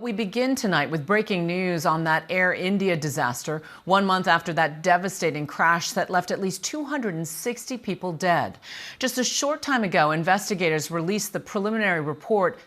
We begin tonight with breaking news on that Air India disaster, 1 month after that devastating crash that left at least 260 people dead. Just a short time ago, investigators released the preliminary report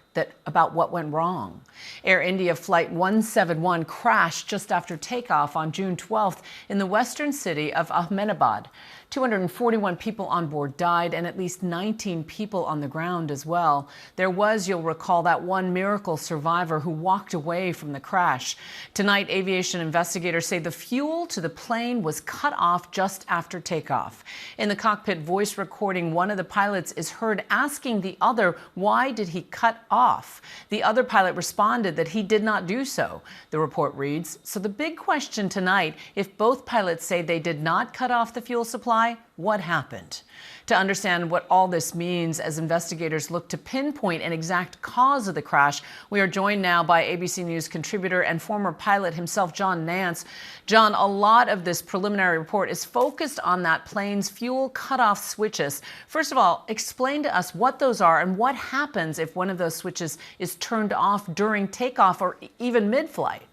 about what went wrong. Air India Flight 171 crashed just after takeoff on June 12th in the western city of Ahmedabad. 241 people on board died and at least 19 people on the ground as well. There was, you'll recall, that one miracle survivor who walked away from the crash. Tonight, aviation investigators say the fuel to the plane was cut off just after takeoff. In the cockpit voice recording, one of the pilots is heard asking the other, why did he cut off? The other pilot responded that he did not do so. The report reads, so the big question tonight, if both pilots say they did not cut off the fuel supply, what happened? To understand what all this means as investigators look to pinpoint an exact cause of the crash, we are joined now by ABC News contributor and former pilot himself, John Nance. John, a lot of this preliminary report is focused on that plane's fuel cutoff switches. First of all, explain to us what those are and what happens if one of those switches is turned off during takeoff or even mid-flight.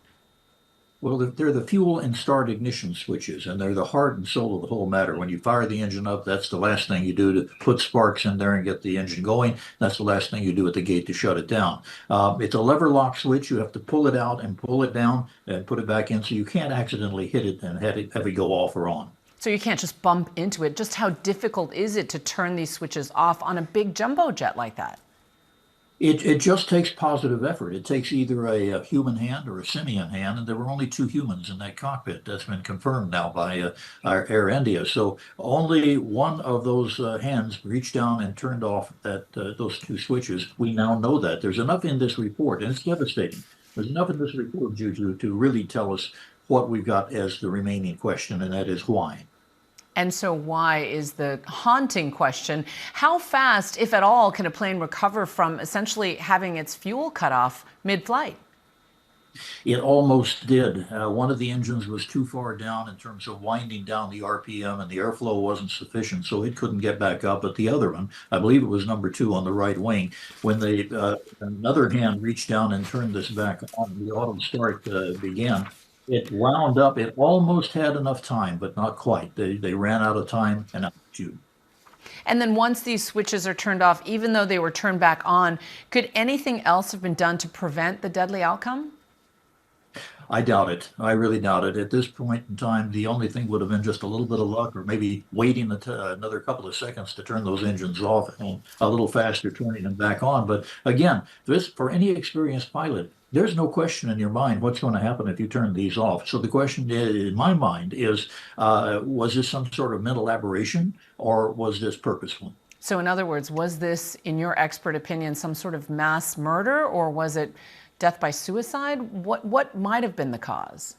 Well, they're the fuel and start ignition switches, and they're the heart and soul of the whole matter. When you fire the engine up, that's the last thing you do to put sparks in there and get the engine going. That's the last thing you do at the gate to shut it down. It's a lever lock switch. You have to pull it out and pull it down and put it back in, so you can't accidentally hit it and have it go off or on. So you can't just bump into it. Just how difficult is it to turn these switches off on a big jumbo jet like that? It just takes positive effort. It takes either a human hand or a simian hand, and there were only 2 humans in that cockpit. That's been confirmed now by our Air India. So only one of those hands reached down and turned off those 2 switches. We now know that. There's enough in this report, and it's devastating. There's enough in this report, Juju, to really tell us what we've got as the remaining question, and that is why. And so why is the haunting question. How fast, if at all, can a plane recover from essentially having its fuel cut off mid-flight? It almost did. One of the engines was too far down in terms of winding down the RPM, and the airflow wasn't sufficient, so it couldn't get back up. But the other one, I believe it was number 2 on the right wing, when another hand reached down and turned this back on, the auto start began. It wound up. It almost had enough time, but not quite. They ran out of time and out of fuel. And then once these switches are turned off, even though they were turned back on, could anything else have been done to prevent the deadly outcome? I doubt it. I really doubt it. At this point in time, the only thing would have been just a little bit of luck, or maybe waiting another couple of seconds to turn those engines off and a little faster turning them back on. But again, for any experienced pilot, there's no question in your mind what's going to happen if you turn these off. So the question in my mind is, was this some sort of mental aberration, or was this purposeful? So in other words, was this, in your expert opinion, some sort of mass murder, or was it death by suicide? What might have been the cause?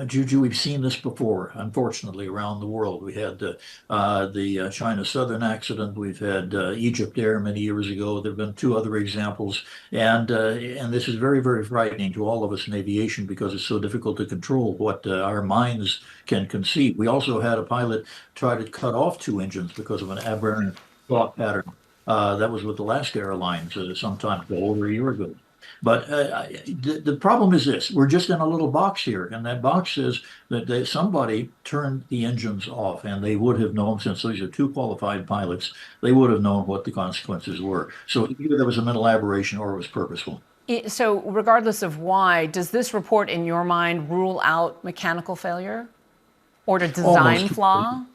Juju, we've seen this before, unfortunately, around the world. We had the China Southern accident. We've had Egypt Air many years ago. There have been 2 other examples. And this is very, very frightening to all of us in aviation because it's so difficult to control what our minds can conceive. We also had a pilot try to cut off 2 engines because of an aberrant thought pattern. That was with Alaska Airlines some time ago, over a year ago. But the problem is this: we're just in a little box here, and that box says that somebody turned the engines off, and they would have known, since these are 2 qualified pilots, they would have known what the consequences were. So either there was a mental aberration or it was purposeful. So regardless of why, does this report, in your mind, rule out mechanical failure or a design flaw?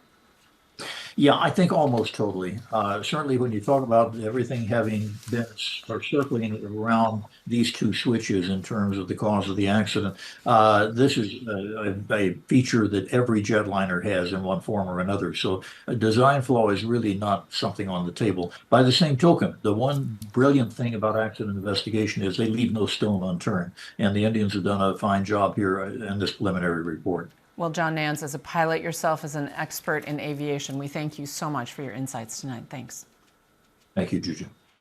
Yeah, I think almost totally. Certainly when you talk about everything having been or circling around these 2 switches in terms of the cause of the accident, this is a feature that every jetliner has in one form or another. So a design flaw is really not something on the table. By the same token, the one brilliant thing about accident investigation is they leave no stone unturned. And the Indians have done a fine job here in this preliminary report. Well, John Nance, as a pilot yourself, as an expert in aviation, we thank you so much for your insights tonight. Thanks. Thank you, Juju.